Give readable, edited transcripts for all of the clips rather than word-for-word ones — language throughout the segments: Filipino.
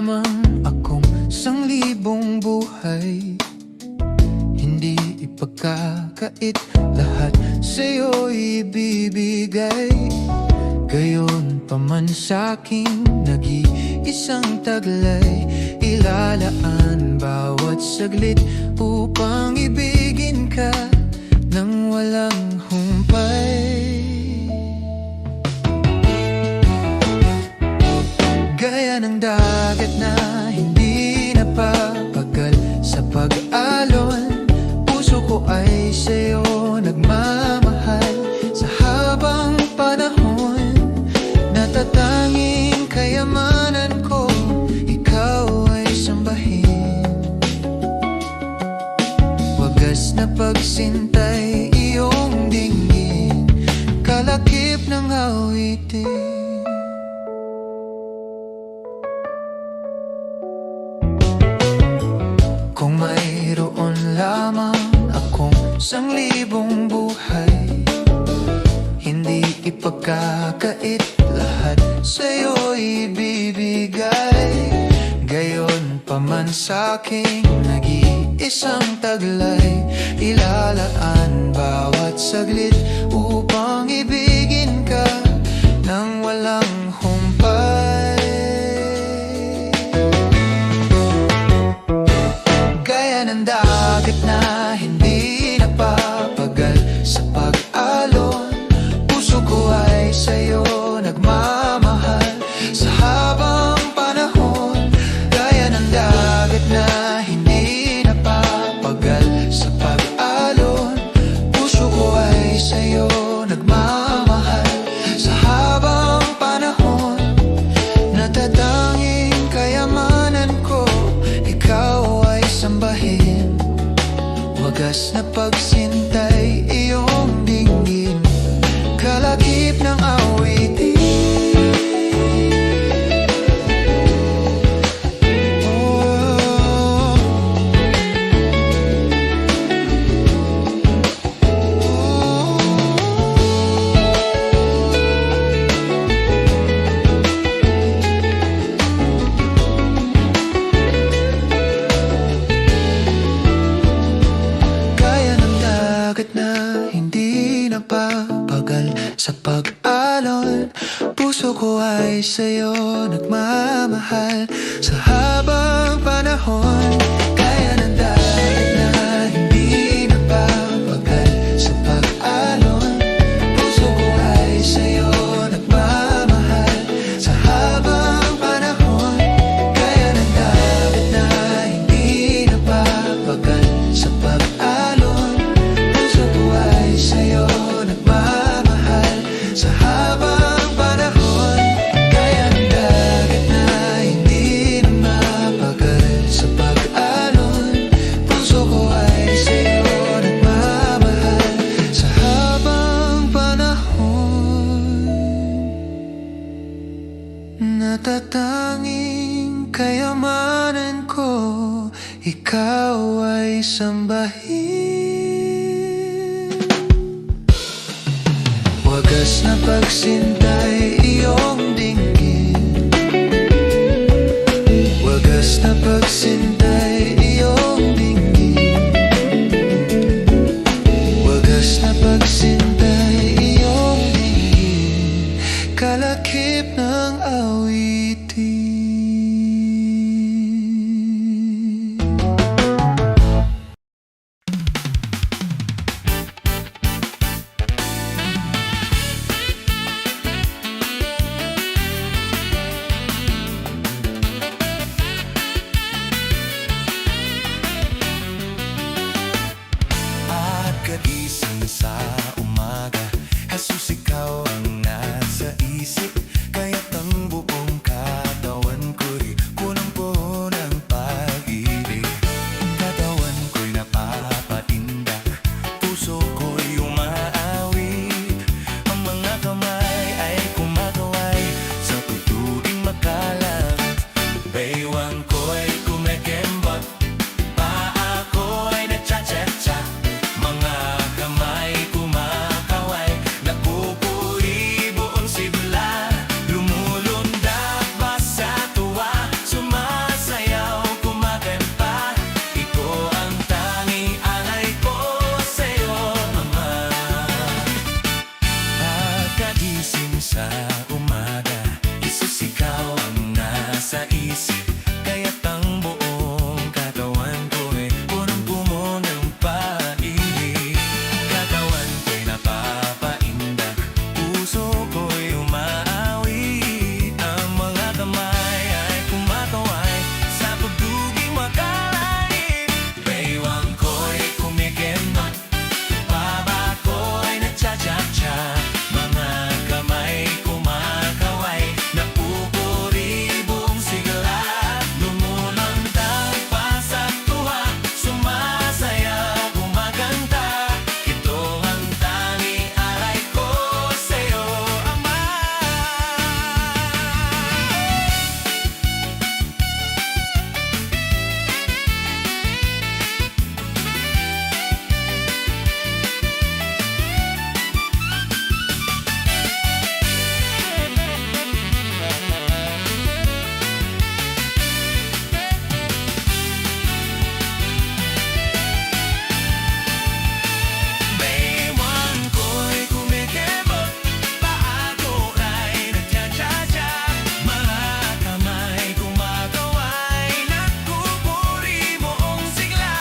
lamang akong sanglibong buhay. Hindi ipagkakait, lahat sa'yo ibibigay. Gayon pa man sa'king nag-iisang taglay, ilalaan bawat saglit upang ibigin ka nang walang humpay. Gaya ng dagat na hindi napapagal sa pag-alon, puso ko ay sa'yo nagmamahal. Sa habang panahon, natatanging kayamanan ko, ikaw ay sambahin. Wagas na pagsintay, iyong dinggin, kalakip ng awitin. Kung mayroon lamang akong sanglibong buhay, hindi ipagkakait, lahat sa'yo ibibigay. Gayon pa man sa'king nag-iisang taglay, ilalaan bawat saglit upang ibigin ka nang walang humpay. Ng dagat na hindi napapagal sa pag-alon, puso ko ay sa'yo nagmamahal. Sa habang panahon, gaya ng dagat na hindi napapagal sa pag-alon, puso ko ay sa'yo nagmamahal. Sa habang panahon, natatanging kayamanan ko, ikaw ay sambahin. Wagas na pagsintay, iyong dinggin, kalakip ng awitin. Na hindi napapagal sa pag-alon, puso ko ay sa'yo nagmamahal. Sa habang panahon, kaya ng dagat na hindi napapagal sa pag-alon, puso ko ay sa'yo nagmamahal. Sa habang panahon, kaya ng dagat na hindi napapagal sa pag-alon, sa'yo nagmamahal. Sa habang panahon, kaya ng dagat na hindi na mapagal sa pag-alon, puso ko ay sa'yo nagmamahal. Sa habang panahon, natatanging kayamanan ko, ikaw ay sambahin. Wagas na pagsintay, iyong dinggin, wagas na pagsintay, iyong dinggin, wagas na pagsintay, iyong dinggin, kalakip ng awitin. Pagkagising sa umaga, Jesus, ikaw ang nasa isip. Kaya't ang buong katawan ko'y punong-puno ng pag-ibig. Katawan ko'y napapatindak, puso ko'y umaawit. Ang mga kamay ay kumakaway sa tutuing makalat. Baywang ko'y kumekembot, paa ko'y nagcha-cha-cha. Mga kamay kumakaway, napupuri buong sigla. Lumulundag ba sa tuwa, ikaw ang nasa isip, kaya't ang buong katawan ko'y punong-puno ng pag-ibig. Katawan ko'y napapaindak, puso ko'y umaawit, ang mga kamay ay kumakaway sa pagduging makalait. Baywang ko'y kumikembot, baba ko'y nagcha-cha-cha, mga kamay kumakaway, napupuri buong sigla, lumulantang pa sa tuwa, sumasayaw, kumakanta. Ito ang tanging alay ko sa'yo, Ama. Baywang ko'y kumikibot, paa ko ay nagcha-cha-cha, mga kamay kumakaway, nagpupuri buong sigla,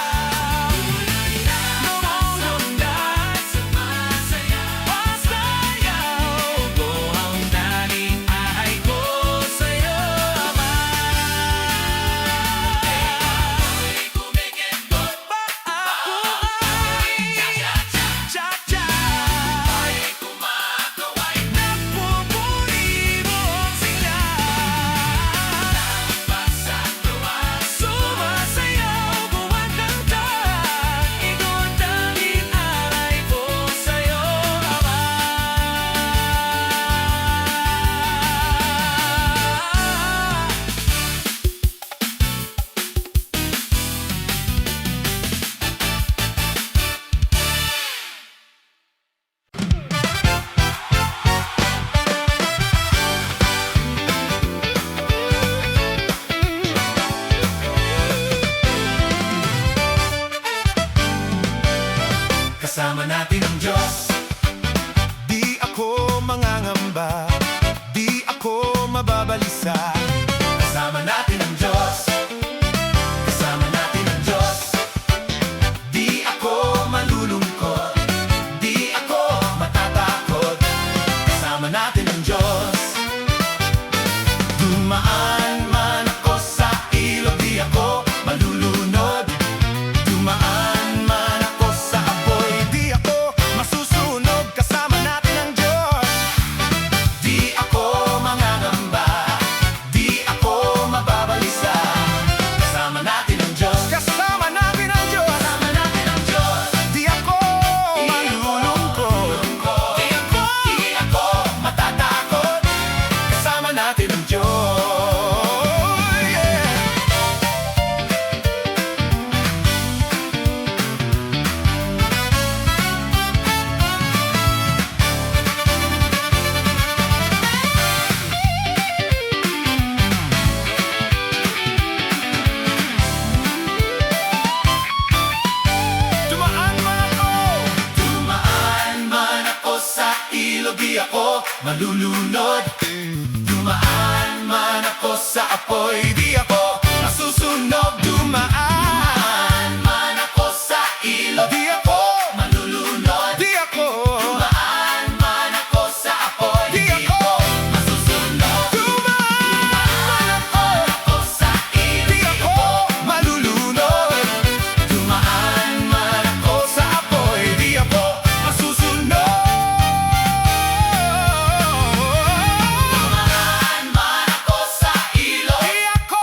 lumulundag, sumasayaw, pasayaw ko ang tanging alay ko sa'yo, Ama. Baywang ko'y kumikibot, paa ko ay cha-cha, ay kumakaway, nagpupuri buong sigla, lampas sa tuwa, sumasayaw, kumakanta. Ikaw ang tanging alay ko sa'yo, Ama. Kasama natin ang Diyos, di ako mangangamba, di ako mababalisa. Kasama natin ang Diyos, kasama natin ang Diyos, di ako malulungkot, di ako matatakot. Kasama natin ang Diyos. Dumaan man ako sa ilog, di ako malulunod. Dumaan man ako sa apoy, di ako masusunog. Kasama natin ang Diyos. Di ako mangangamba, di ako mababalisa. Kasama natin ang Diyos. Kasama natin ang Diyos. Kasama natin ang Diyos. Di ako malulungkot, di ako matatakot. Kasama natin ang Diyos. Yeah. Dumaan man ako sa ilog, di ako malulunod. Dumaan man ako sa apoy, di ako masusunog. Dumaan man ako sa ilog, di ako malulunod. Di ako dumaan man ako sa apoy, di ako masusunog. Dumaan man ako sa ilog, di ako malulunod. Dumaan man ako sa apoy, di ako masusunog. Dumaan man ako sa ilog, di ako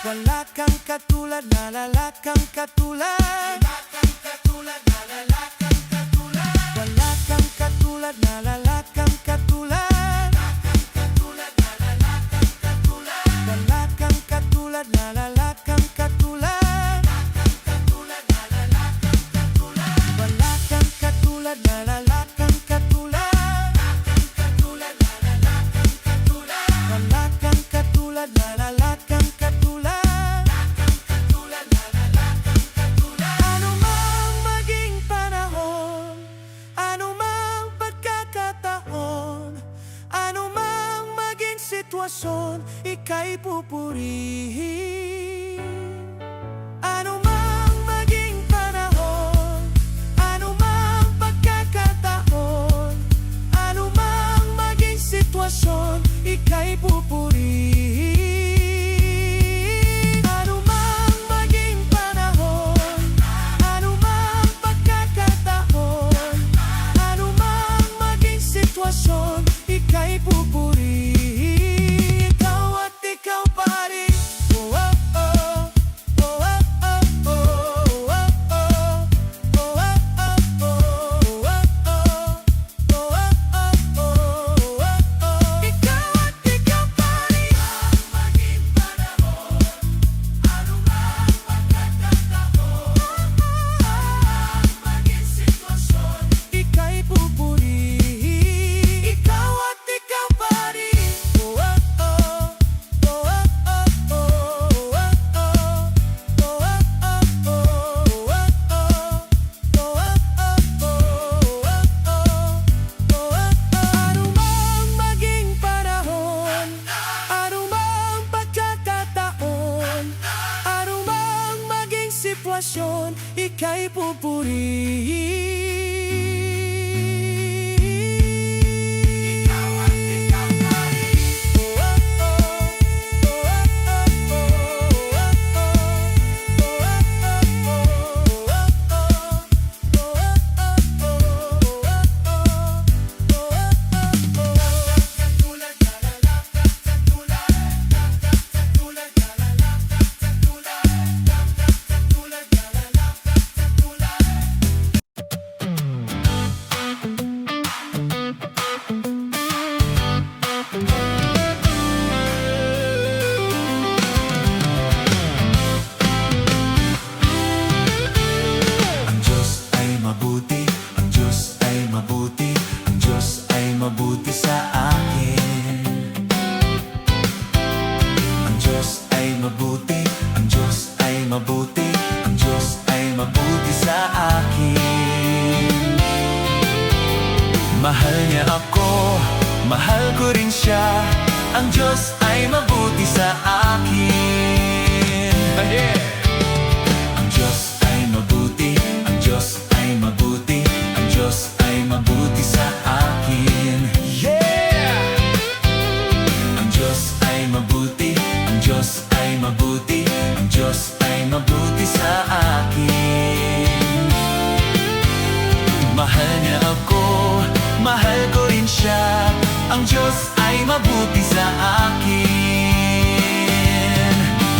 Wala kang katulad, nalala kang katulad. Wala kang katulad, nalala kang katulad. Wala kang katulad, nalala kang katulad. Wala kang katulad, nalala kang katulad. Wala kang katulad, nalala kang katulad. Ano mang maging panahon, ano mang pagkakataon, ano mang maging sitwasyon, ika'y pupurihin. Ano mang maging panahon, ano mang pagkakataon, ano mang maging sitwasyon, ika'y pupurihin. Ano mang maging panahon, ano mang pagkakataon, ano mang maging sitwasyon, ika'y pupurihin. Ikaw at ikaw pa rin. Oh, oh, oh. Oh, oh, oh, oh. Oh, oh, oh. Oh, oh, oh. Oh, oh, oh. Ikaw at ikaw pa rin. Maging panahon, ano mang pagkakataon, maging sitwasyon, ika'y pupurihin. Ikaw at ikaw pa rin. Oh, oh, oh. Oh, oh, oh, oh. Oh, oh, oh. Ano mang maging panahon, ano mang pagkakataon, ano mang maging sitwasyon, ika'y pupurihin. Ikaw at ikaw pa rin. Ang Diyos ay mabuti, ang Diyos ay mabuti, ang Diyos ay mabuti sa akin. Ang Diyos ay mabuti, ang Diyos ay mabuti, ang Diyos ay mabuti sa akin. Mahal niya ako, mahal ko rin siya, ang Diyos ay mabuti sa akin. Ang Diyos ay mabuti, ang Diyos ay mabuti, ang Diyos ay mabuti sa akin. Yeah! Ang Diyos ay mabuti, ang Diyos ay mabuti, ang Diyos ay mabuti sa akin. Mahal niya ako, mahal ko rin siya, ang Diyos ay mabuti sa akin.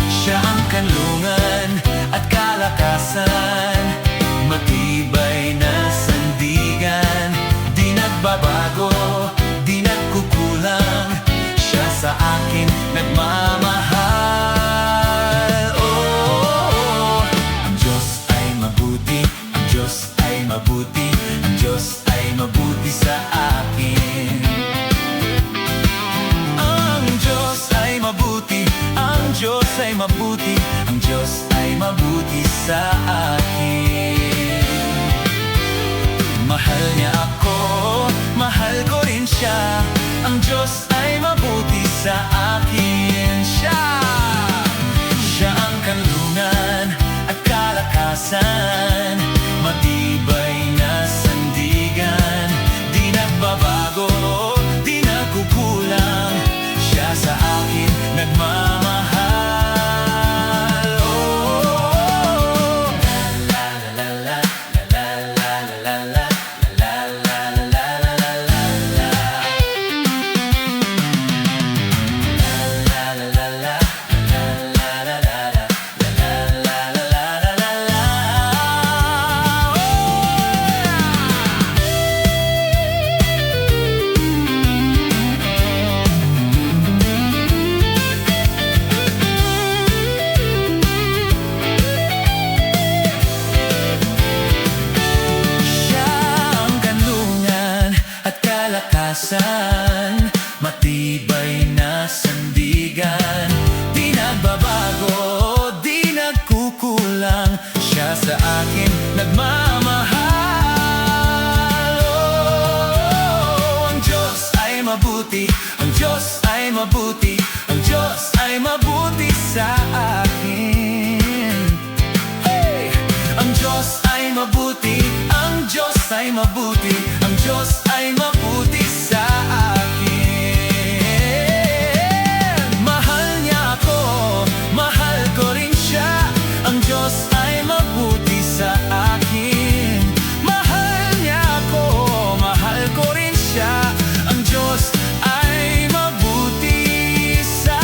Siya ang kanlungan at kalakasan, matibay na sandigan, di nagbabago, di nagkukulang, siya sa akin nagmamahal. Oh, ang Diyos ay mabuti, ang Diyos ay mabuti, ang Diyos ay mabuti sa akin. Ang Diyos ay mabuti, ang Diyos ay mabuti, ang Diyos ay mabuti sa akin. Mahal niya ako, mahal ko rin siya, ang Diyos ay mabuti sa akin. Siya ang kanlungan at kalakasan, matibay na sandigan, di nagbabago, di nagkukulang, siya sa akin nagmamahal. Oh, la la la la la la la la la la la la la la la. mabuti, ang Diyos ay mabuti sa akin. Hey! Ang Diyos ay mabuti, ang Diyos ay mabuti, ang Diyos ay mabuti sa akin. Mahal niya ako, mahal ko rin siya, ang Diyos ay mabuti sa akin. Mahal niya ako, mahal ko rin siya, ang Diyos ay mabuti sa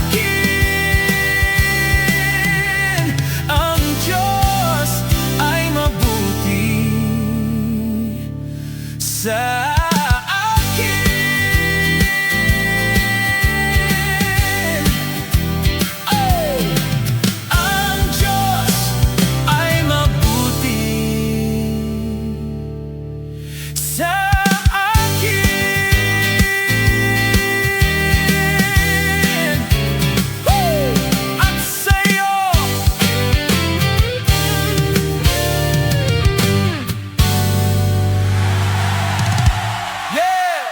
akin. Ang Diyos ay mabuti sa akin. Oh! Ang Diyos ay mabuti sa akin. Woo! At sa'yo. Yeah!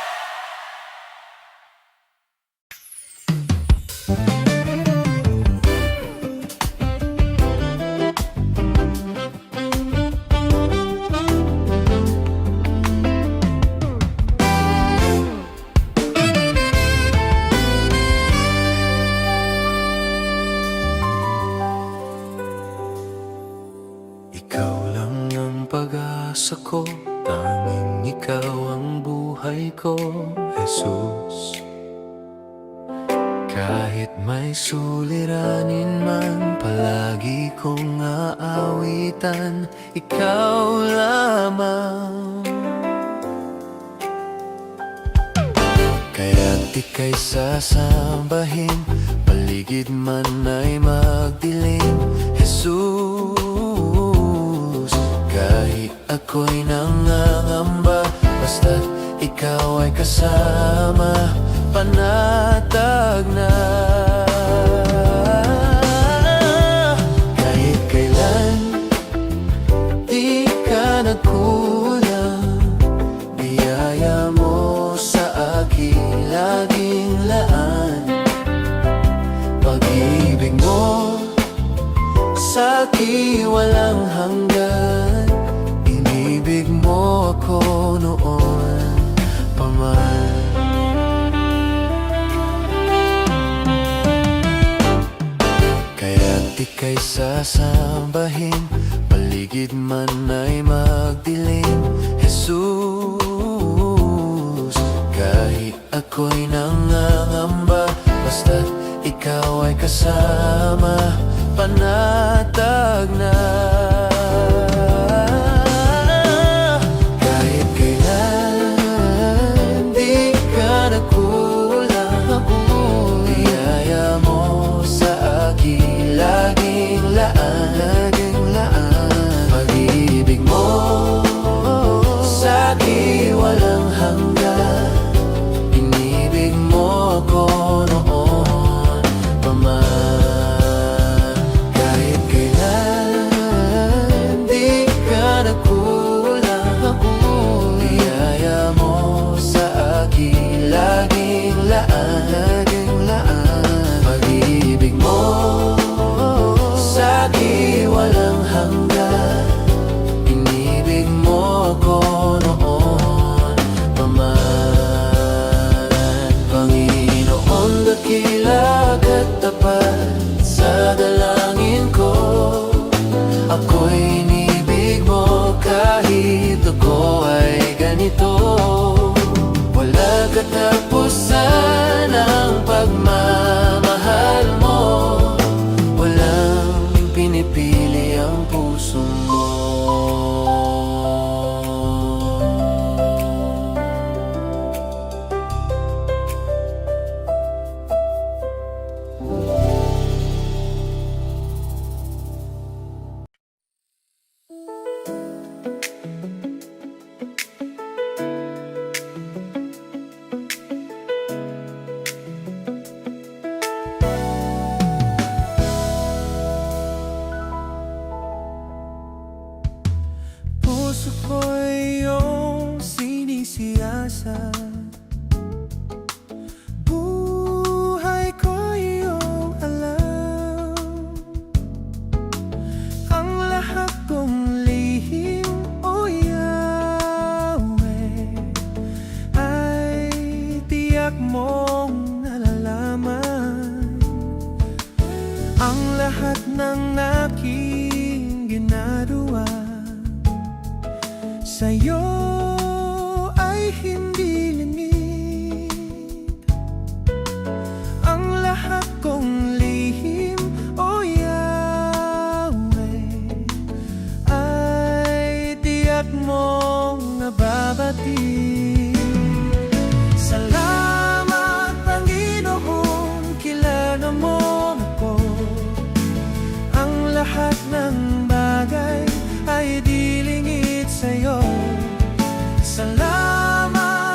Ikaw lang ang pag-asa ko, tanging ikaw ang buhay ko, Jesus. Kahit may suliranin man, palagi kong aawitan, ikaw lamang. Kaya't ika'y sasambahin, paligid man ay magdilim, Jesus. Kahit ako'y nangangamba, basta't ikaw ay kasama, panatag na. Kahit kailan, di ka nagkulang, biyaya mo sa akin laging laan. Pag-ibig mo sa akin walang hanggan, inibig mo ako noon pa man. Kaya't ika'y sasambahin, paligid man ay magdilim, Jesus. Kahit ako'y nangangamba, basta't ikaw ay kasama, panatag na. Kahit kailan, di ka nagkulang, biyaya mo sa akin laging laan, laging laan. Pag-ibig mo sa akin walang hanggan, inibig mo ako noon pa man. Kahit kailan, di ka nagkulang, biyaya mo sa akin laging laan, laging laan. Pag-ibig mo lahat ng aking ginagawa sa'yo ay hindi lingid. Ang lahat kong lihim, o Yahweh, ay tiyak mong nababati. Salamat, Panginoon, kilala mo ako. Ang lahat ng bagay ay di lingid sa'yo. Salamat,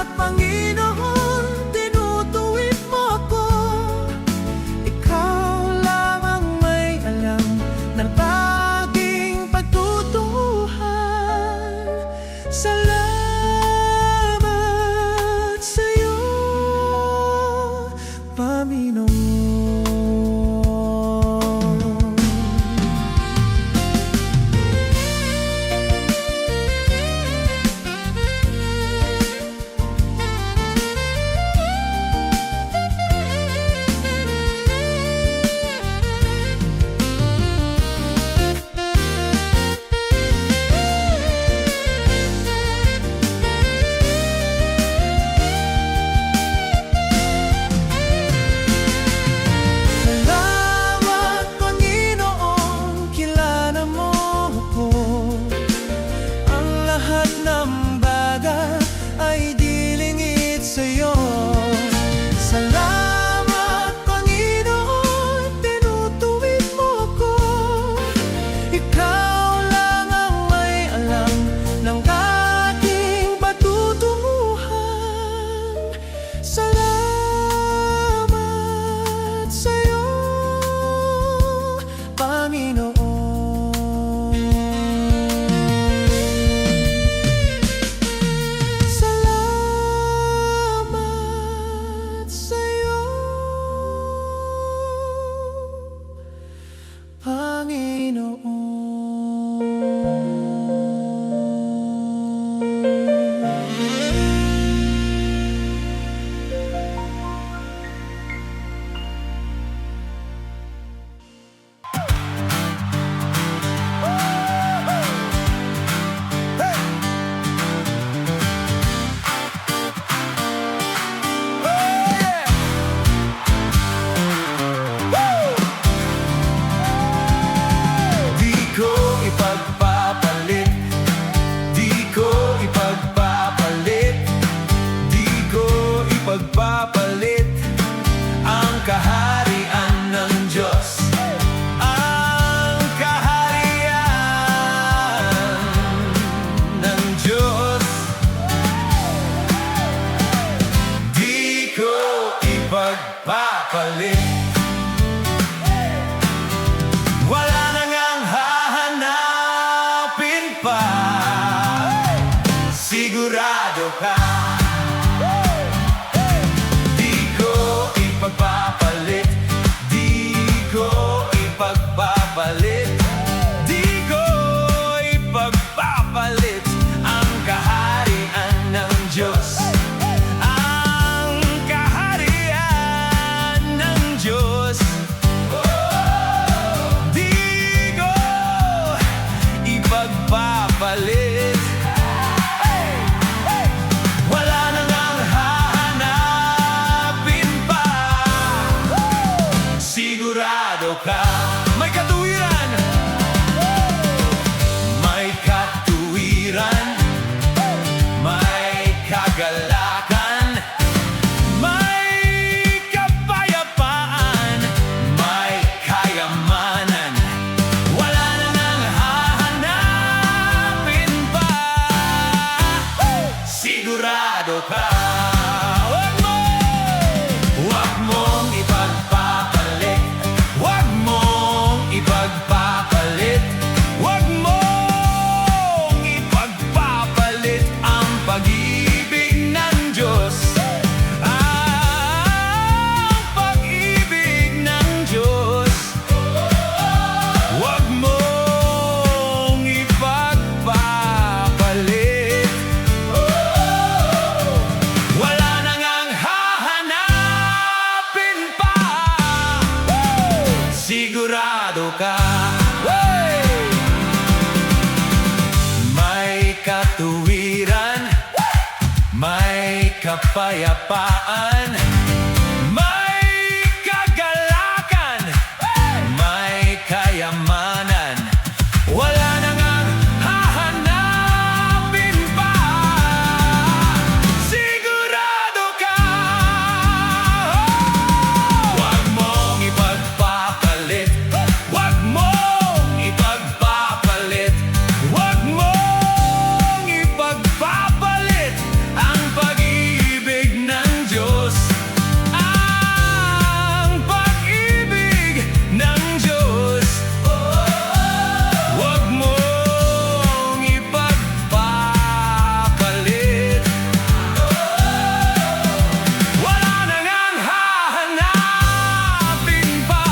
sigurado ka. May katuwiran, may kapayapaan, may kagalakan, may kayamanan. Wala na ngang hahanapin pa. Sigurado ka. Huwag mong ipagpapalit, huwag mong ipagpapalit, huwag mong ipagpapalit ang pag-ibig ng Diyos. Ang pag-ibig ng Diyos. Huwag mong ipagpapalit. Wala na ngang hahanapin pa.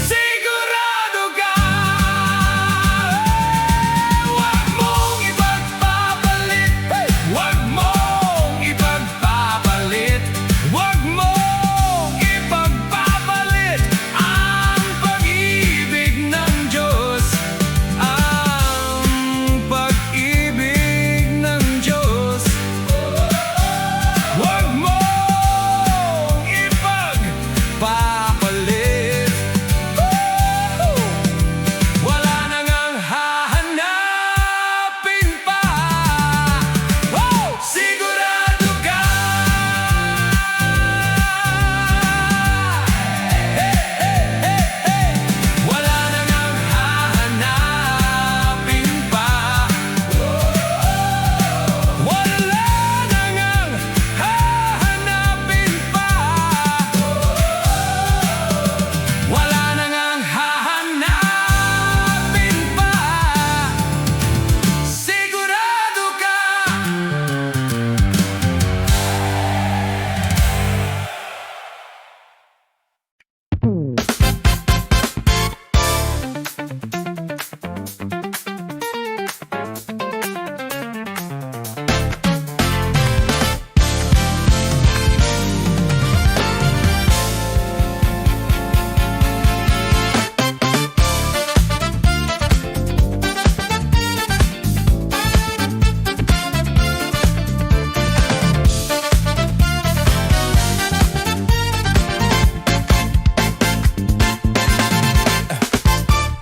Sigurado ka. Huwag mong ipagpapalit, huwag mong ipagpapalit, huwag mong ipagpapalit ang pag-ibig ng Diyos. Ang pag-ibig ng Diyos. Huwag mong ipagpapalit. Wala na ngang hahanapin pa. Sigurado ka. Wala na ngang hahanapin pa. Wala na ngang hahanapin pa. Wala na ngang hahanapin pa. Sigurado ka.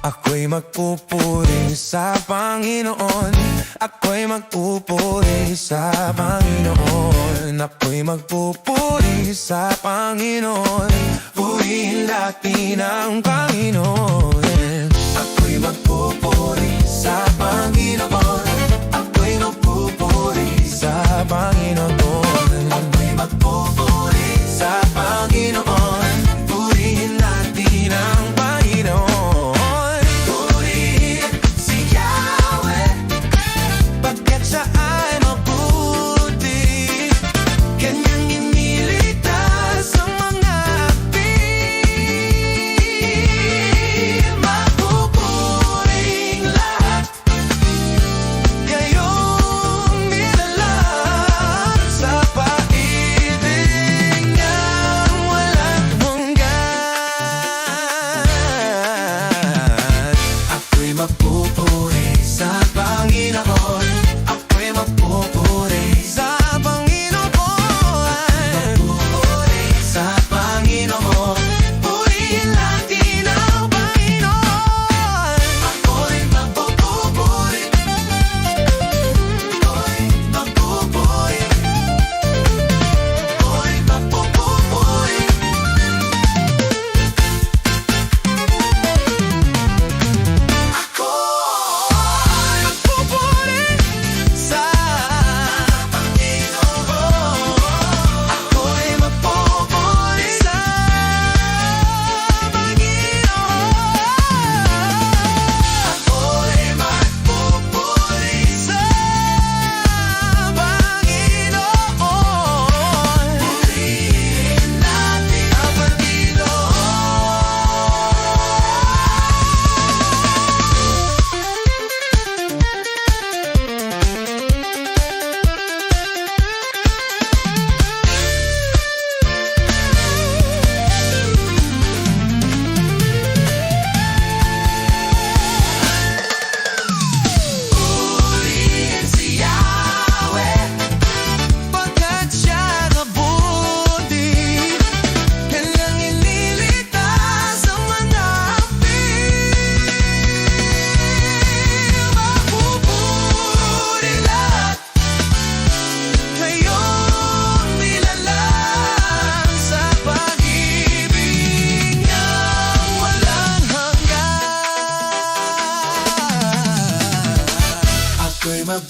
Ako'y magpupuri sa Panginoon. Ako'y magpupuri sa Panginoon. Ako'y magpupuri sa Panginoon. Purihin natin ang Panginoon. Ako'y magpupuri sa Panginoon. Ako'y magpupuri sa Panginoon. Ako'y magpupuri sa Panginoon. Purihin natin ang Panginoon. Purihin si Yahweh, pagkat siya ay mabuti. Kanyang iniligtas ang mga api.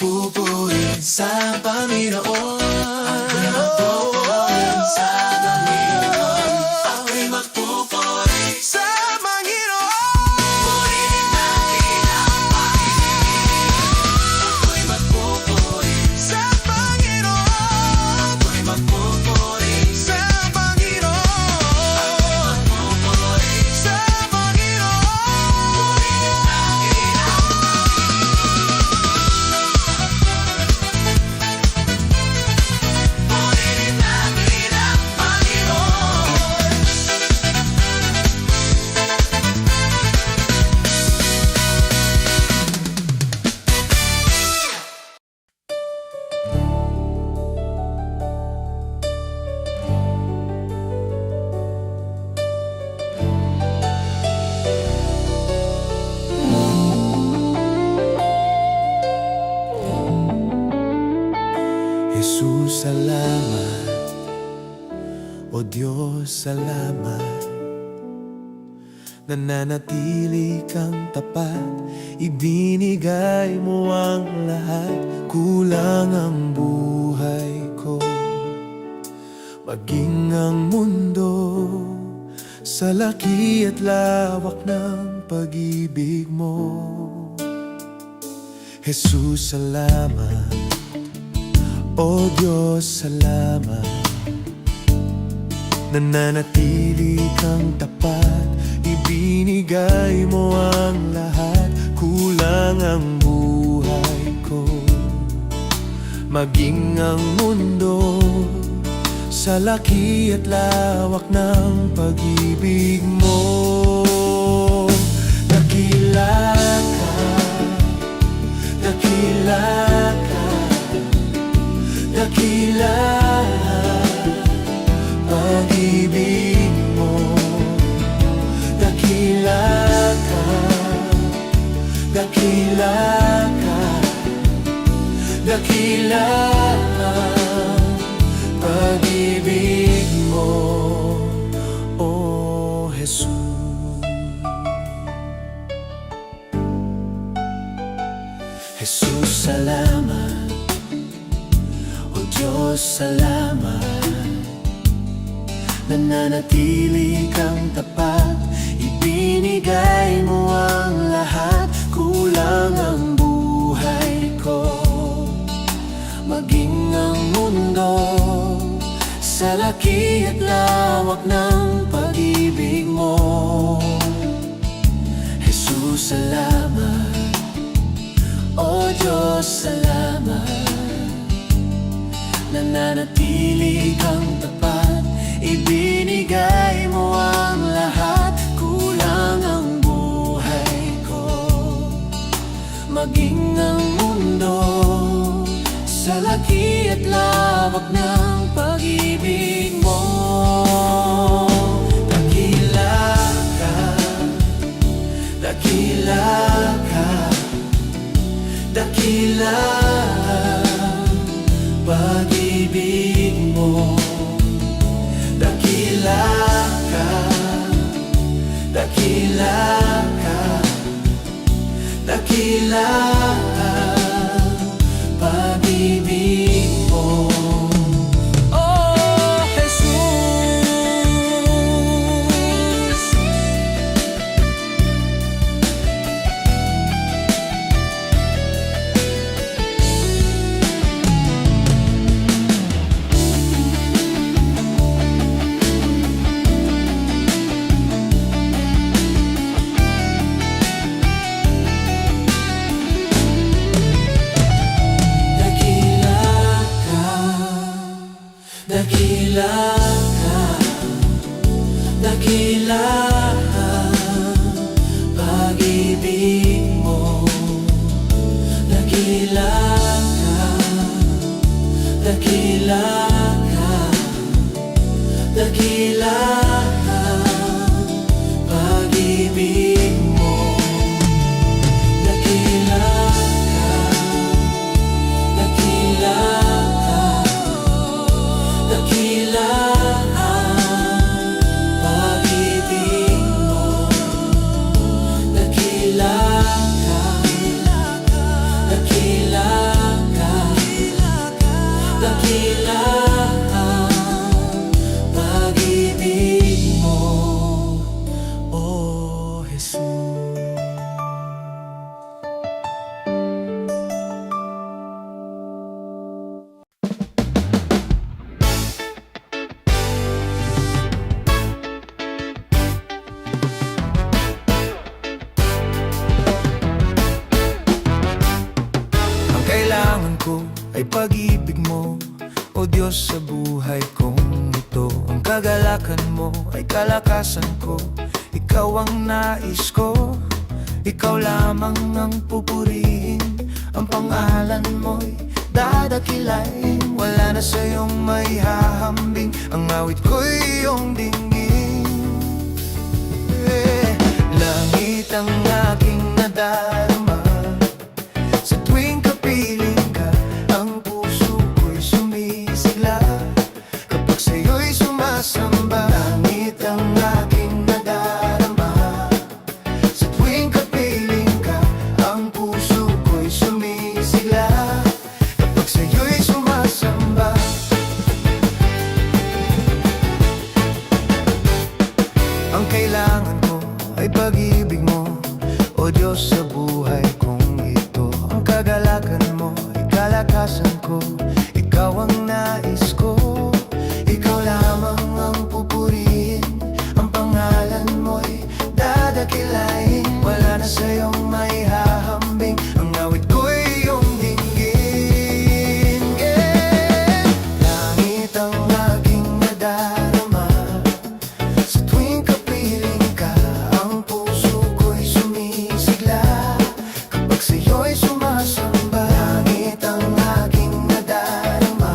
magpupuri sa Panginoon. Ako'y magpupuri sa Panginoon. Ako'y magpupuri Sa Panginoon. Purihin natin ang Panginoon. Ako'y magpupuri Sa Panginoon. Ako'y magpupuri Sa Panginoon. Magpupuri Sa Panginoon. Purihin natin ang Panginoon. Jesus, salamat. O Diyos, salamat. Nananatili kang tapat, ibinigay mo ang lahat. Kulang ang buhay ko, maging ang mundo, sa laki at lawak ng pag-ibig mo. Jesus, salamat. O Diyos, salamat. Nananatili kang tapat, ibinigay mo ang lahat. Kulang ang buhay ko, maging ang mundo, sa laki at lawak ng pag-ibig mo. Dakila ka, dakila ka, dakila pag-ibig mo. Dakila ka, dakila ka, dakila pag-ibig mo, O Jesus. Jesus, salamat. O Diyos, salamat. Nananatili kang tapat, ibinigay mo ang lahat. Kulang ang buhay ko, maging ang mundo, sa laki at lawak ng pag-ibig mo. Jesus, salamat. O Diyos, salamat. Nananatili kang tapat, ibinigay mo ang lahat. Kulang ang buhay ko, maging ang mundo, sa laki at lawak ng pag-ibig mo. Dakila ka, dakila ka, dakila pag-ibig mo. Dakila ka, dakila ka, dakila pag-ibig mo. Oh, Jesus. ay pag-ibig mo, o Diyos sa buhay kong ito. Ang kagalakan mo ay kalakasan ko, ikaw ang nais ko, ikaw lamang ang pupurihin. Ang pangalan mo'y dadakilain, wala na sa'yong may hahambing. Ang awit ko'y iyong dinggin. Langit ang aking nadarama, sa tuwing kapiling ka, ang puso ko'y sumisigla kapag sa'yo'y sumasamba. Langit ang aking nadarama, sa tuwing kapiling ka, ang puso ko'y sumisigla kapag sa'yo'y sumasamba. Ang kailangan ko ay pag-ibig mo, o Diyos sa buhay kong ito. Ang kagalakan mo ay kalakasan ko, ikaw ang nais ko, ikaw lamang ang pupurihin. Ang pangalan mo'y dadakilain, wala na sa'yong may hahambing. Ang awit ko'y iyong dinggin. Langit ang aking nadarama, sa tuwing kapiling ka, ang puso ko'y sumisigla kapag sa'yo'y sumasamba. Langit ang aking nadarama,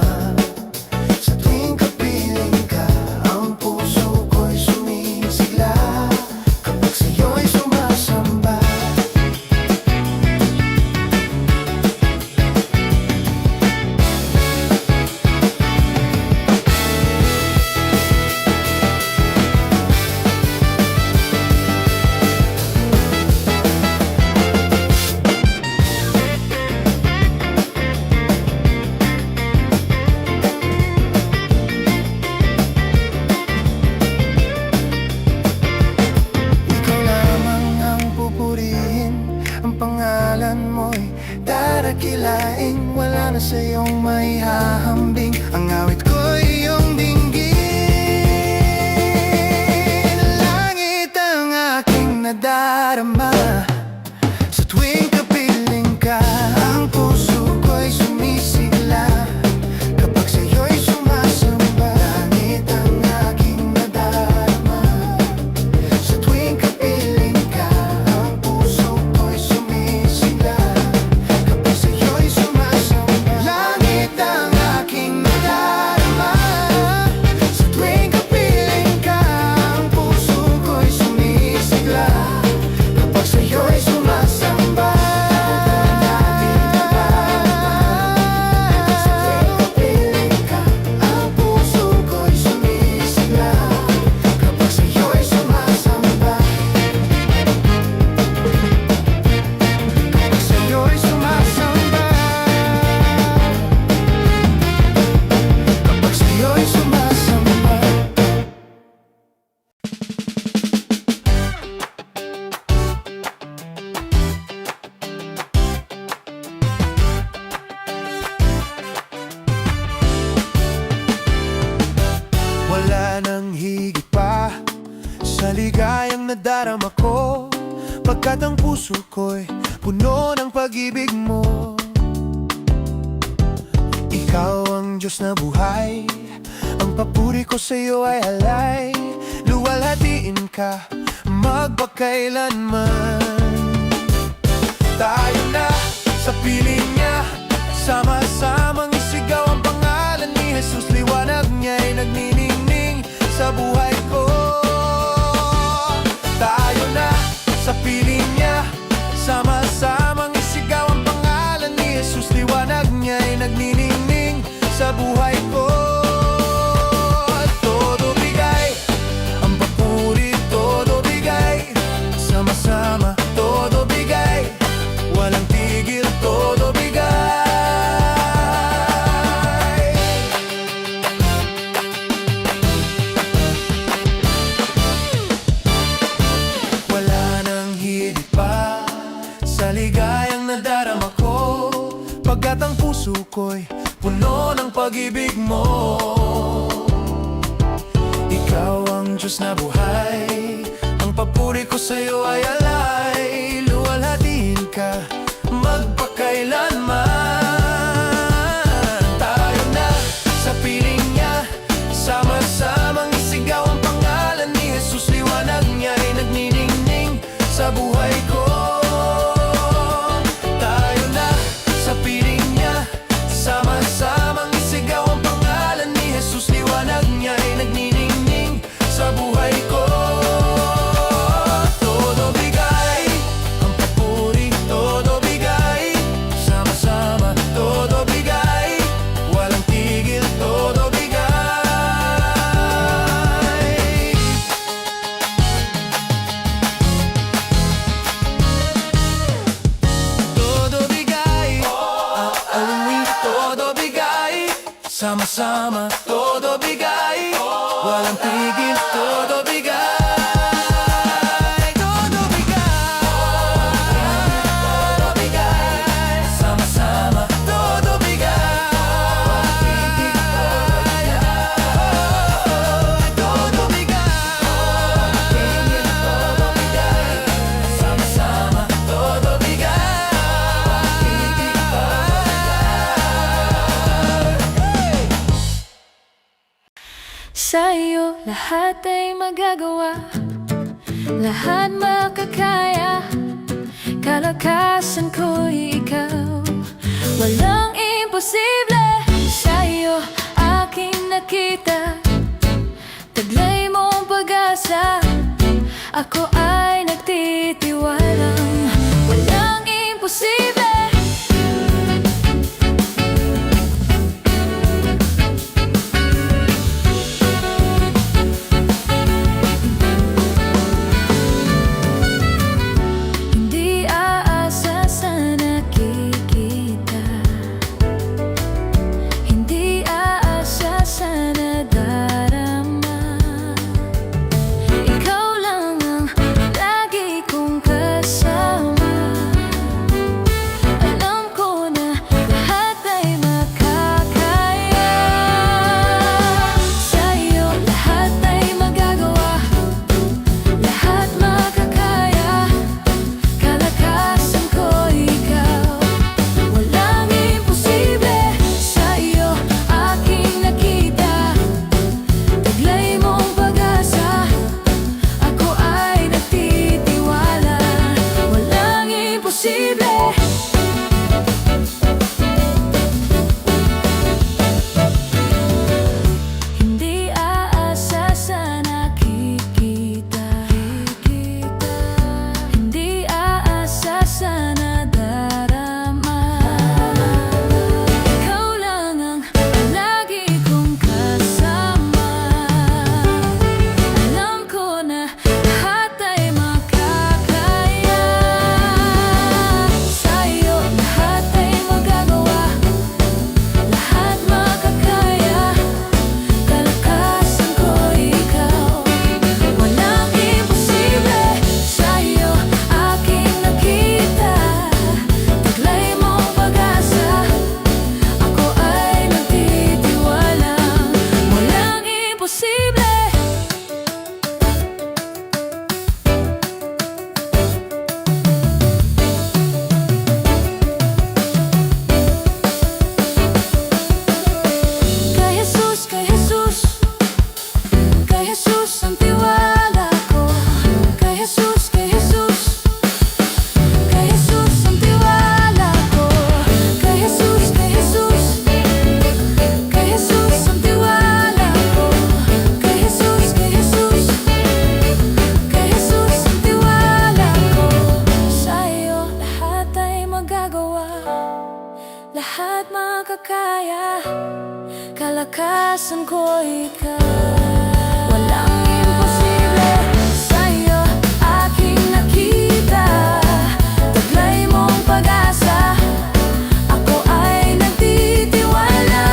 sa tuwing kapiling ka, ang puso ko'y sumisigla kapag sa'yo'y sumasamba. Ikaw lamang ang pupurihin, ang pangalan mo'y dadakilain, wala na sa'yong may hahambing. Ang awit ko'y iyong dinggin. Langit ang aking nadarama, sa tuwing kapiling ka, ang puso ko'y sumisigla kapag sa'yo'y sumasamba. Langit ang aking nadarama, sa tuwing kapiling ka, ang puso ko'y sumisigla kapag sa'yo'y sumasamba. Langit ang aking nadarama, sa tuwing kapiling ka, ang puso ko'y sumisigla kapag sa'yo'y sumasamba. Sa tuwing kapiling ka, ang puso ko'y sumisigla kapag sa'yo'y sumasamba. Kapag sa'yo'y sumasamba, kapag sa'yo'y sumasamba. Wala nang higit pa sa ligayang nadarama ko, pagkat ang puso ko'y puno ng pag-ibig mo. Ikaw ang Diyos na buhay, ang papuri ko sa'yo ay alay. Luwalhatiin ka magpakailanman. Tayo na sa piling niya, sama-samang isigaw ang pangalan ni Jesus. Liwanag niya'y nagniningning sa buhay ko. Tayo na sa piling niya, sama-samang isigaw ang pangalan ni Jesus. Liwanag niya'y nagniningning sa buhay ko. Todo bigay, ang papuri, todo bigay, sama-sama, todo bigay, walang tigil, todo bigay. Wala nang higit pa sa ligayang nadarama ko, pagkat ang puso ko'y puno ng pag-ibig mo. Ikaw ang Diyos na buhay, ang papuri ko sa'yo ay alay. Luwalhatiin ka magpakailanman. buhay ko. Tayo na sa piling niya, sama-samang isigaw ang pangalan ni Jesus. Liwanag niya ay nagniningning sa buhay ko. Todo bigay ang papuri, todo bigay, sama-sama, todo bigay, walang tigil, todo bigay. Todo bigay, aalawin, todo bigay, sama-sama, todo bigay, walang tigil, todo bigay. Todo bigay, todo bigay, sama-sama, todo bigay. Todo bigay, todo bigay, sama-sama, todo bigay. Sa'yo lahat ay magagawa, lahat makakaya. Kalakasan ko'y ikaw, walang imposible. Sa'yo aking nakita, taglay mong pag-asa. Ako ay nagtitiwalang walang imposible. Hindi aasa sa nakikita, hindi aasa sa nadarama. Ikaw lang ang lagi kong kasama. Alam ko na lahat ay makakaya. Sa'yo lahat ay magagawa, lahat makakaya. Kalakasan ko ikaw, walang imposible. Sa'yo aking nakita, taglay mong pag-asa. Ako ay nagtitiwala, walang imposible. Hindi aasa sa nakikita, hindi aasa sa nadarama. Ikaw lang ang lagi kong kasama. Alam ko na lahat ay makakaya. Sa'yo lahat ay magagawa, lahat makakaya. Kalakasan ko ikaw, walang imposible. Sa'yo aking nakita, taglay mong pag-asa. Ako ay nagtitiwala, walang imposible. Kay Jesus, kay Jesus, kay Jesus ang tiwala ko. Kay Jesus, kay Jesus, kay Jesus ang tiwala ko. Kay Jesus, kay Jesus, kay Jesus ang tiwala ko. Kay Jesus, kay Jesus, kay Jesus ang tiwala ko. Sa'yo lahat ay magagawa, lahat makakaya. Kalakasan ko ikaw, walang imposible. Sa'yo aking nakita, taglay mong pag-asa. Ako ay nagtitiwala,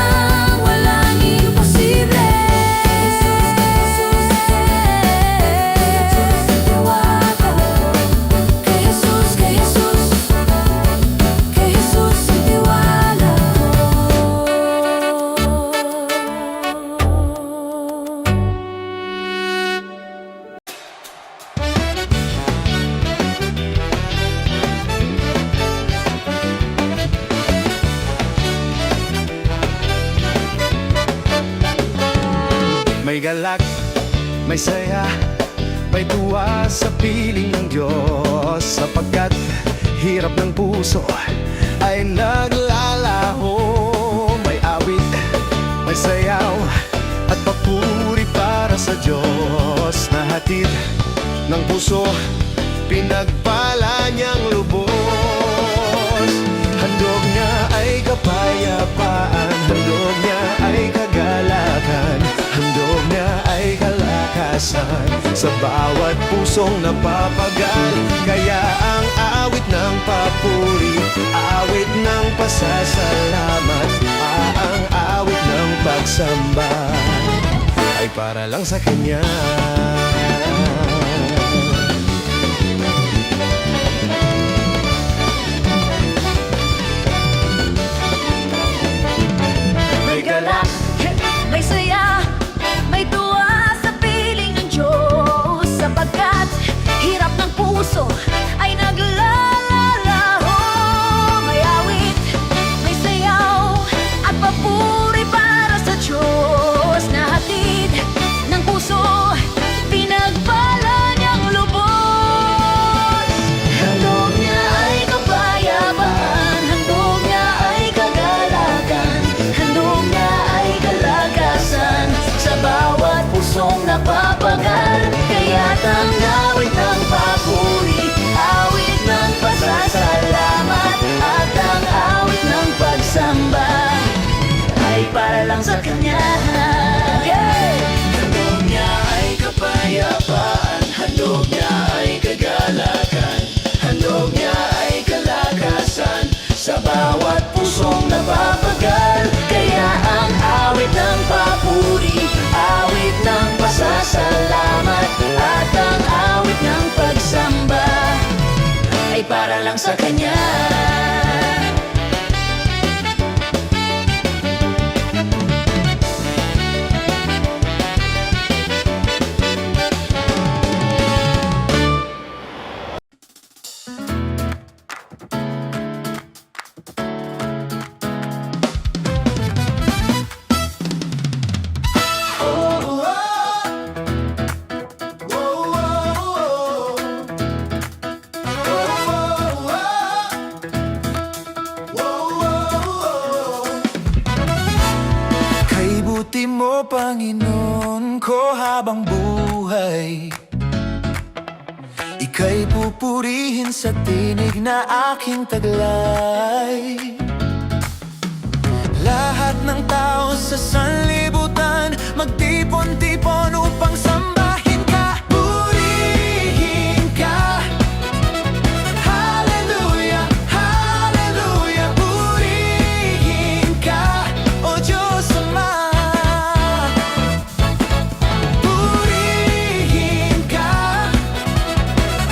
walang imposible. Kay Jesus, kay Jesus, kay Jesus ang tiwala ko. May galak, may saya, may tuwa sa piling ng Diyos, sapagkat hirap ng puso ay naglalaho. May awit, may sayaw at papuri para sa Diyos, na hatid ng puso, pinagpala niyang lubos. Handog niya ay kapayapaan, handog niya ay kagalakan, handog niya ay kalakasan sa bawat pusong napapagal. Kaya ang awit ng papuri, awit ng pasasalamat, ang awit ng pagsamba ay para lang sa Kanya. May galak, may saya, may tuwa sa piling ng Diyos, sapagkat hirap ng puso ay naglalaraho. May awit, may sayaw at papuri para sa Diyos, na hatid ng puso, pinagpala niyang lubos. Handog niya ay kapayapaan, handog niya ay kagalakan, handog niya ay kalakasan sa bawat pusong napapagal. Kaya't ang awit ng papuri, awit ng pasasalamat, at ang awit ng pagsamba ay para lang sa Kanya. Handog niya ay kapayapaan, handog niya ay kagalakan, handog niya ay kalakasan sa bawat pusong napapagal. Kaya ang awit ng papuri, awit ng pasasalamat, at ang awit ng pagsamba ay para lang sa Kanya. Kay buti mo, Panginoon ko, habang buhay, ika'y pupurihin sa tinig na aking taglay. Lahat ng tao sa sanlibutan magtipon-tipon upang sambahin ka, purihin ka. Hallelujah, hallelujah, purihin ka, O Diyos Ama. Purihin ka.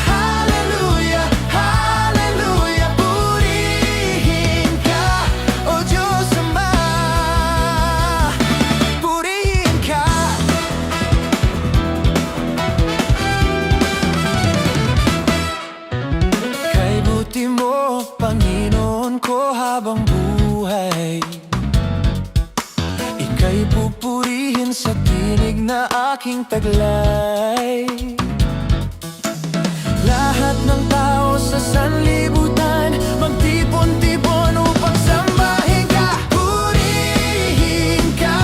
Hallelujah, hallelujah, purihin ka, O Diyos Ama. Purihin ka. Kay buti mo, Panginoon ko, habang buhay, ika'y pupurihin sa tinig na aking taglay. Lahat ng tao sa sanlibutan magtipon-tipon upang sambahin ka, purihin ka.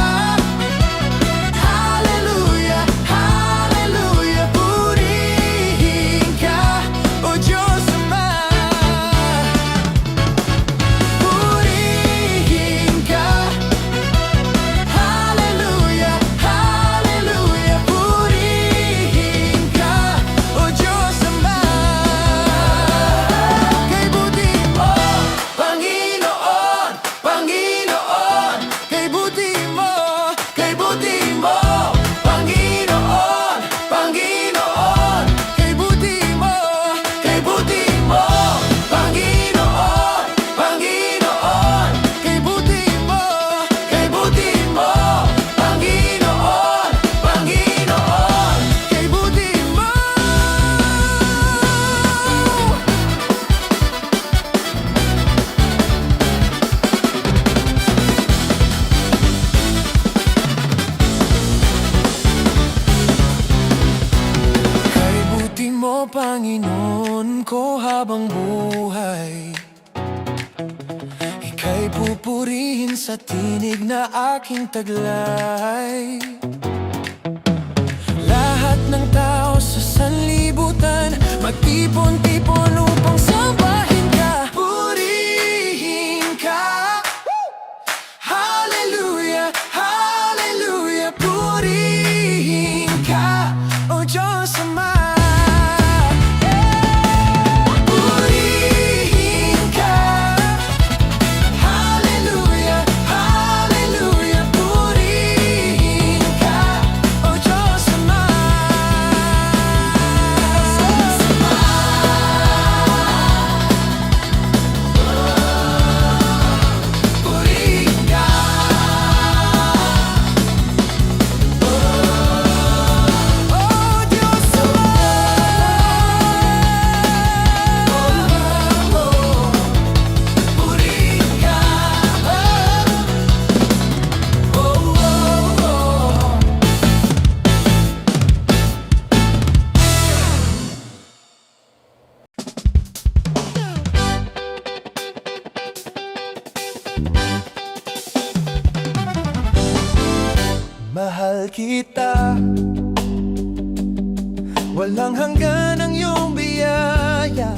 Hallelujah, hallelujah, purihin ka, O Diyos Ama. Purihin ka. Hallelujah, hallelujah, purihin ka, O Diyos Ama. habang buhay. Ika'y pupurihin sa tinig na aking taglay. Lahat ng tao sa sanlibutan magtipon-tipon upang sambahin ka. Purihin ka. Hallelujah, hallelujah. Purihin ka, O Diyos Ama. Purihin ka. Hallelujah, hallelujah. Purihin ka, O Diyos Ama. Purihin ka. Oh Diyos Ama. Purihin ka. Mahal kita. Walang hanggan ang iyong biyaya.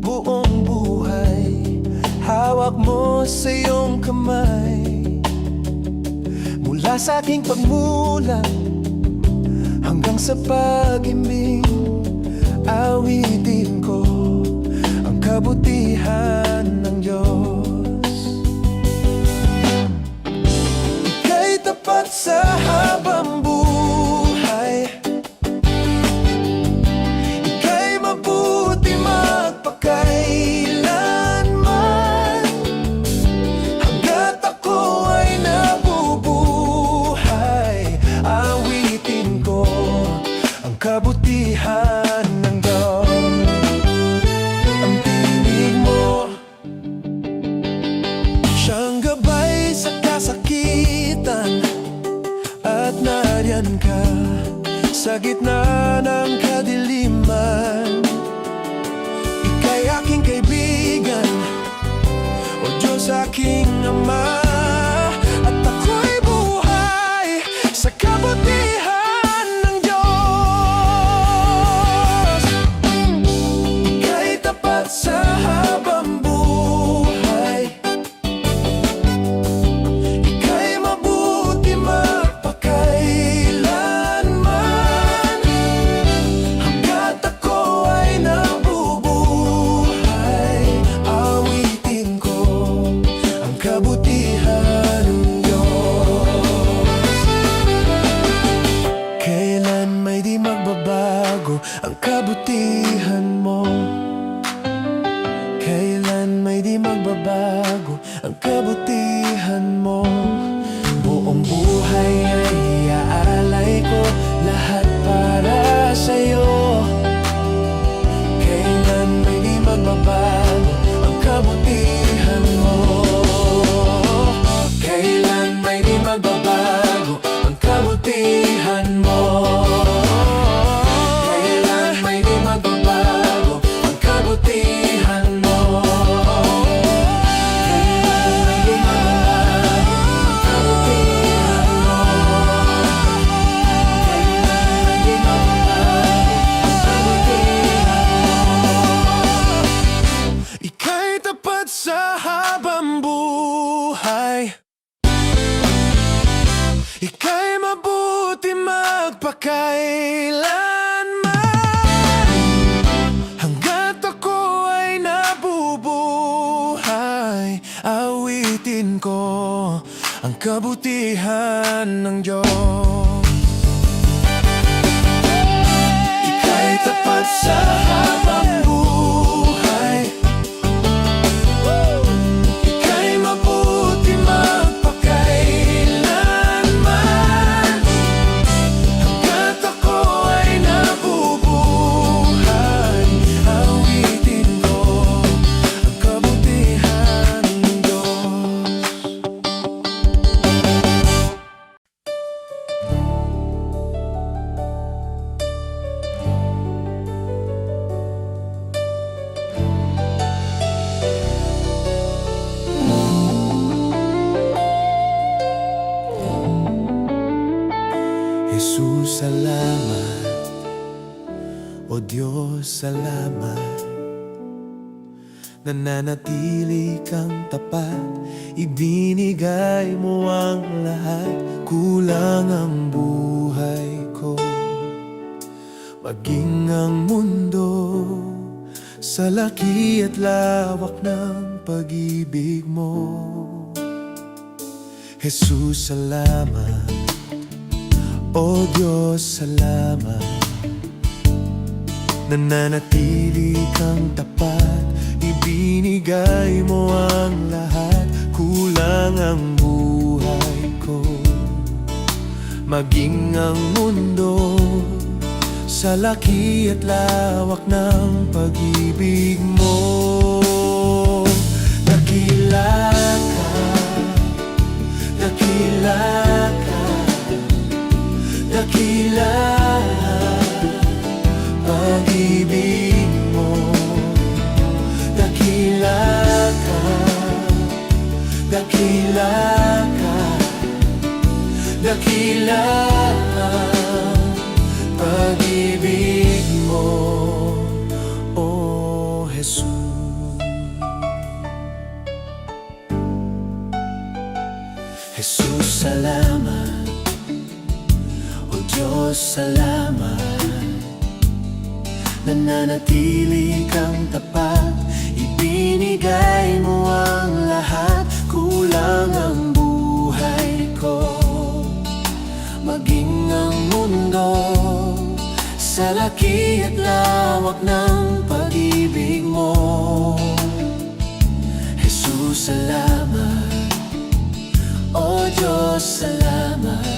Buong buhay hawak mo sa iyong kamay. Mula sa aking pagmulang hanggang sa pag-ibig, awitin ko ang kabutihan ng Diyos. Ika'y tapat sa habang buhay. Ika'y mabuti magpakailanman. Hanggat ako ay nabubuhay, awitin ko ang kabutihan ng Diyos. Ang tinig mo, siyang gabay sa kasakitan. At nariyan ka sa gitna ng kadiliman. Ika'y aking kaibigan, O Diyos aking Ama. At ako'y buhay sa kabutihan ng Diyos. Ika'y tapat sa habang buhay. Ika'y mabuti magpakailanman. Hanggat ako ay nabubuhay, awitin ko ang kabutihan ng Diyos. Kailan may di magbabago ang kabutihan mo. Kailan may di magbabago ang kabutihan mo. Buong buhay ay iaalay ko, lahat para sa'yo. Kailan may di magbabago ang kabutihan mo. Kailan may di magbabago ang kabutihan mo. Kailan may di magbabago ang kabutihan mo. Kailan may di magbabago ang kabutihan mo. Kailan may di magbabago ang kabutihan mo. Ika'y tapat sa habang buhay. Ika'y mabuti magpakailanman. Hanggat ako ay nabubuhay, awitin ko ang kabutihan ng Diyos. Ika'y tapat sa habang buhay. Ika'y mabuti magpakailanman. Hanggat ako ay nabubuhay, awitin ko ang kabutihan ng Diyos. salamat. Nananatili kang tapat, ibinigay mo ang lahat. Kulang ang buhay ko, maging ang mundo, sa laki at lawak ng pag-ibig mo. Jesus, salamat. O Diyos, salamat. Nananatili kang tapat, ibinigay mo ang lahat. Kulang ang buhay ko, maging ang mundo, sa laki at lawak ng pag-ibig mo. Dakila ka, dakila ka, dakila pag-ibig mo. Dakila ka, dakila ka, dakila pag-ibig mo, O Jesus. Jesus, salamat. O Diyos, salamat. Nananatili kang tapat, ibinigay mo ang lahat. Kulang ang buhay ko, maging ang mundo, sa laki at lawak ng pag-ibig mo. Jesus, salamat. O Diyos, salamat.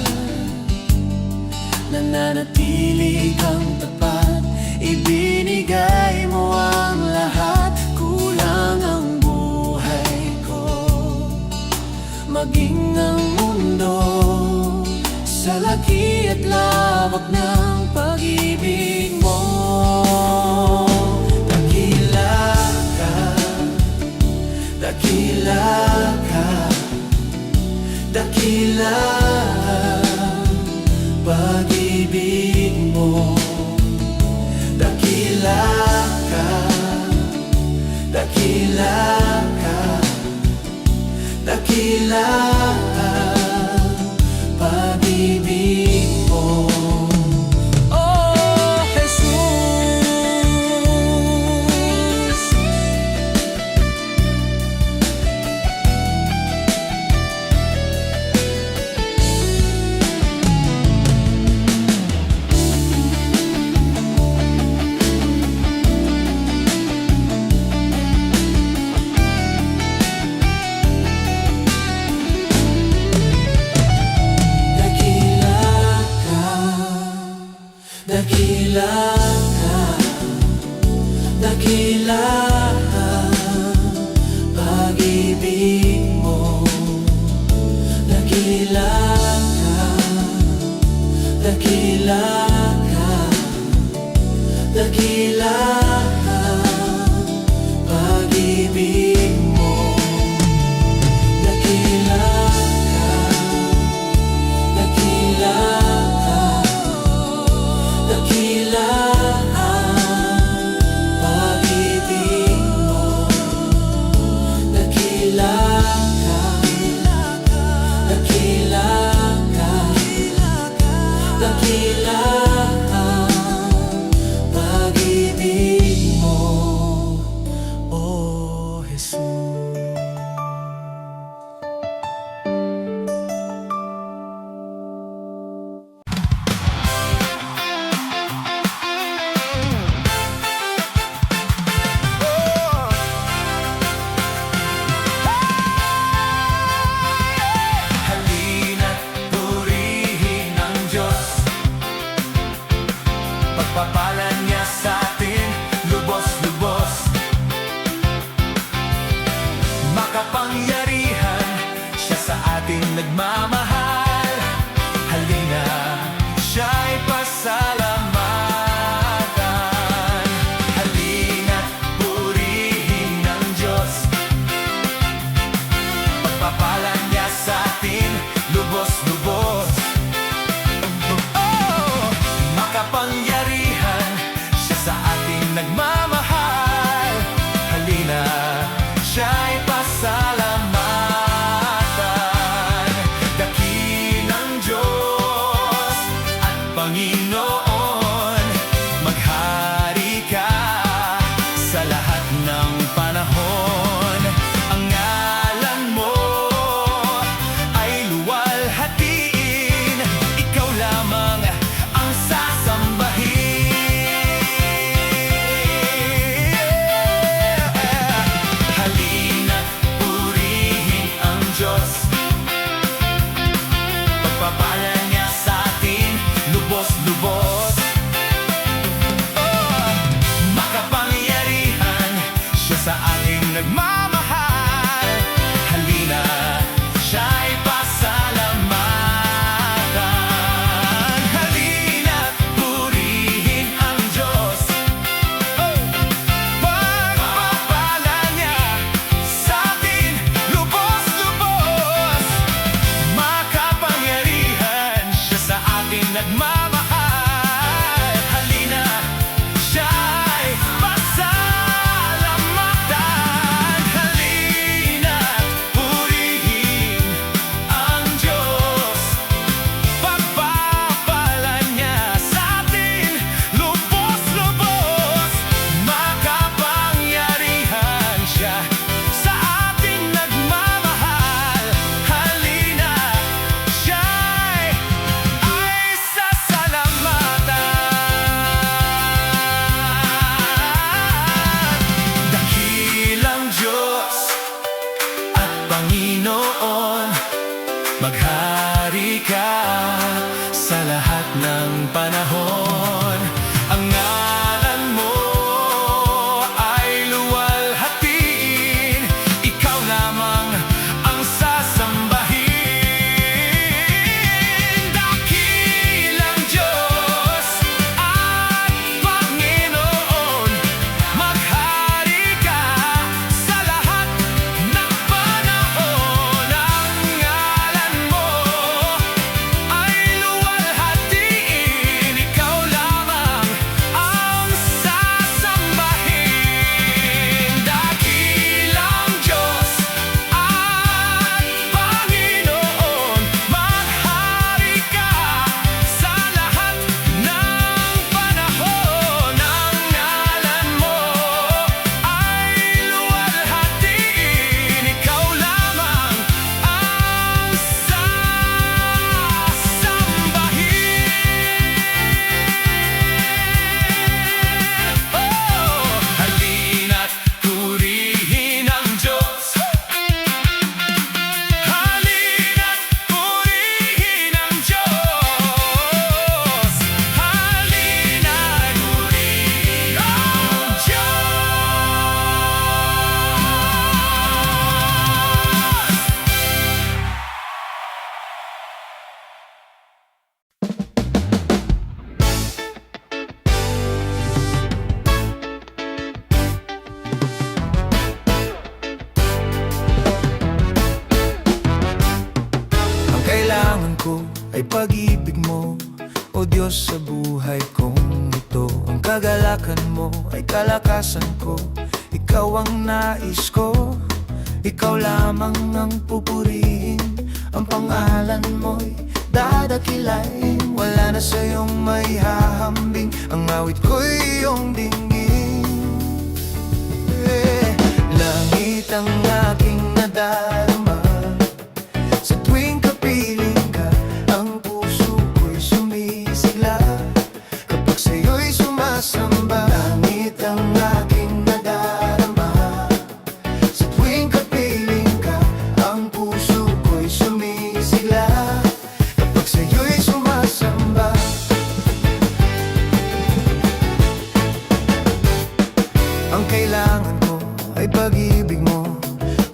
Nananatili kang tapat, ibinigay mo ang lahat. Kulang ang buhay ko, maging ang mundo, sa laki at lawak ng pag-ibig mo. Dakila ka, dakila ka, dakila pag-ibig mo. Dakila ka, dakila ka, dakila pag-ibig mo. Oh, Jesus. nagmamahal. Halina, siya'y pasalamatan. Halina't purihin ang Diyos. Pagpapala niya sa'tin lubos-lubos. Makapangyarihan siya sa atin nagmamahal. Halina, siya'y pasalamatan. Halina't purihin ang Diyos. Pagpapala niya sa'tin lubos-lubos. Makapangyarihan siya sa atin nagmamahal. Halina, siya'y ay sasalamatan. Dakilang Diyos at Panginoon, maghari ka sa lahat ng panahon. Ang ngalan mo ay luwalhatiin, ikaw lamang ang sasambahin. Dakilang Diyos at Panginoon, maghari ka sa lahat ng panahon. Ang ngalan mo ay luwalhatiin, ikaw lamang ang sasambahin. Dakilang Diyos at Panginoon, maghari ka sa lahat ng panahon. Ang ngalan mo ay luwalhatiin, ikaw lamang ang sasambahin. Halina't purihin ang Diyos. Halina't purihin ang Diyos. Halina't purihin ang Diyos. Ang kailangan ko ay pag-ibig mo, O Diyos, sa buhay kong ito. Ang kagalakan mo ay kalakasan ko, ikaw ang nais ko. Ikaw lamang ang pupurihin, ang pangalan mo'y dadakilain. Wala na sa'yong may hahambing, ang awit ko'y iyong dinggin. Langit ang aking nadarama, sa tuwing kapiling ka, ang puso ko'y sumisigla. Kapag sa'yo'y sumasamba, langit ang aking nadarama, sa tuwing kapiling ka, ang puso ko'y sumisigla. Kapag sa'yo'y sumasamba, ang kailangan ko ay pag-ibig mo,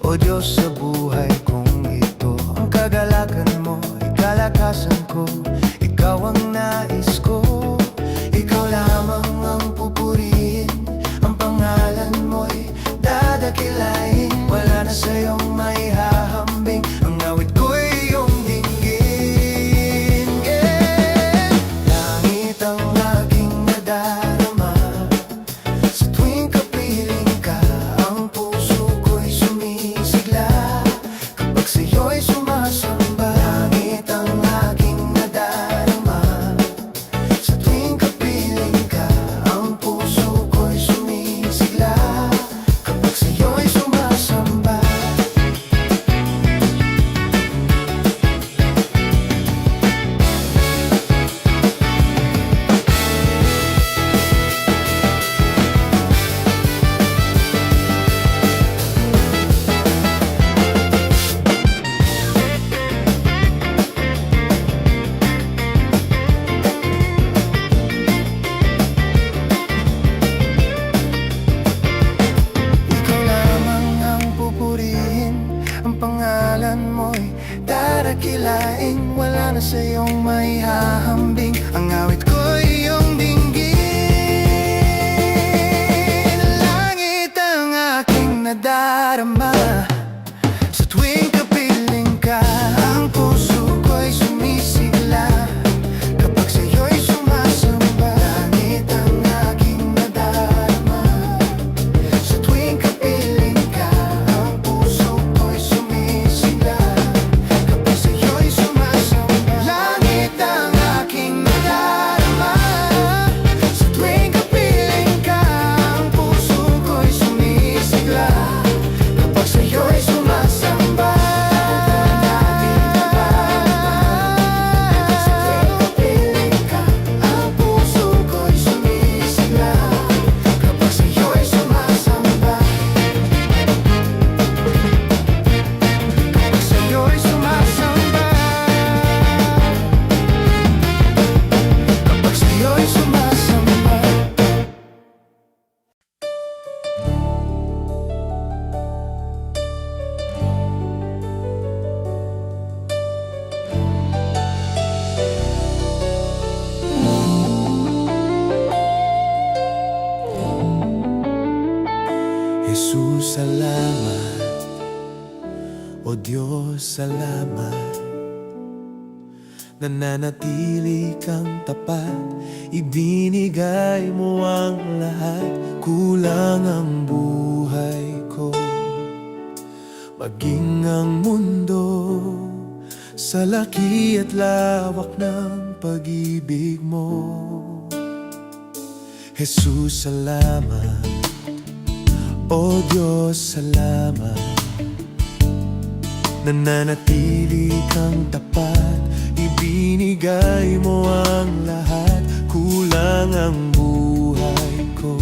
O Diyos, sa buhay kong ito. Ang kagalakan mo ay kalakasan ko, ikaw ang nais ko. Ikaw lamang ang pupurihin, ang pangalan mo'y dadakilain. Wala na sa'yong may hahambing, ang awit ko'y iyong dinggin. Langit ang aking nadarama, sa tuwing kapiling ka, ang puso ko'y sumisigla. Jesus, salamat. O Diyos, salamat. Nananatili kang tapat, ibinigay mo ang lahat. Kulang ang buhay ko, maging ang mundo, sa laki at lawak ng pag-ibig mo. Jesus, salamat. O Diyos, salamat. Nananatili kang tapat, ibinigay mo ang lahat. Kulang ang buhay ko,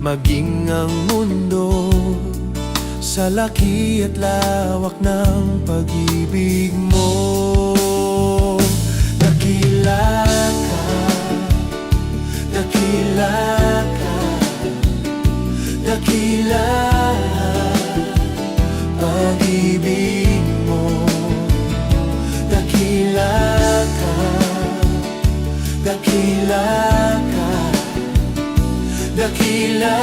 maging ang mundo, sa laki at lawak ng pag-ibig mo. Dakila ka, dakila ka, dakila pag-ibig mo. Dakila ka, dakila ka, dakila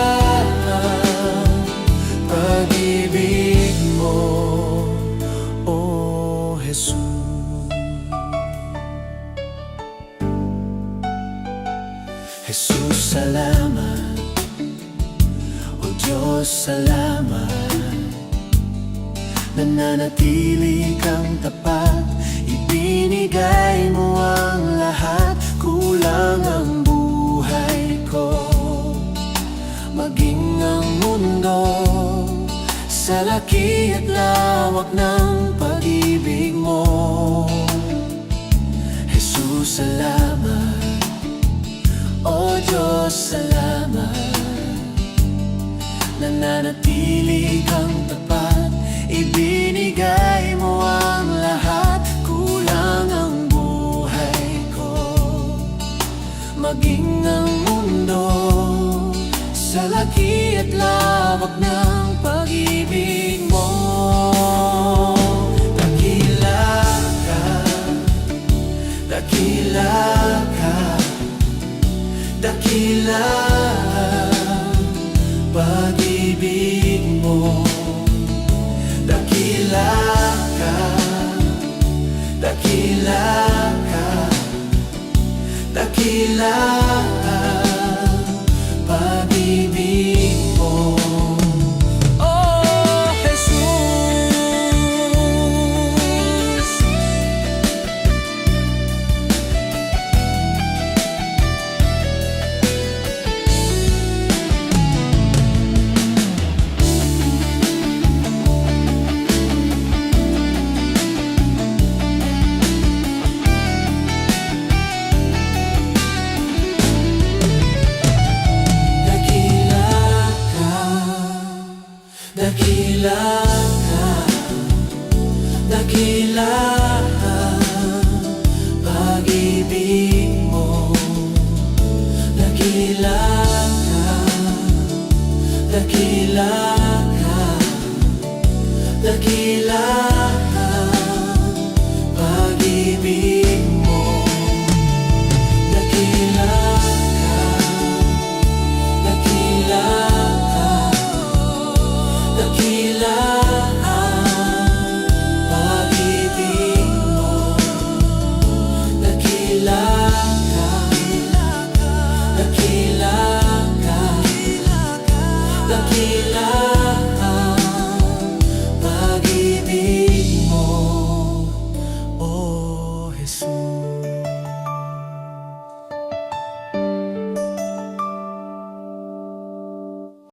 pag-ibig mo, O Jesus. Jesus, salamat. O Diyos, salamat. Nananatili kang tapat, ibinigay mo ang lahat. Kulang ang buhay ko, maging ang mundo, sa laki at lawak ng pag-ibig mo. Jesus, salamat. O Diyos, salamat. Nananatili kang tapat, ibinigay mo ang lahat. Kulang ang buhay ko, maging ang mundo, sa laki at lawak ng pag-ibig mo. Dakila ka, dakila ka, dakila pag-ibig mo. Dakila ka, dakila ka, dakila pag-ibig mo. Oh, Jesus. Dakila ka, dakila pag-ibig mo. Dakila ka, dakila ka, dakila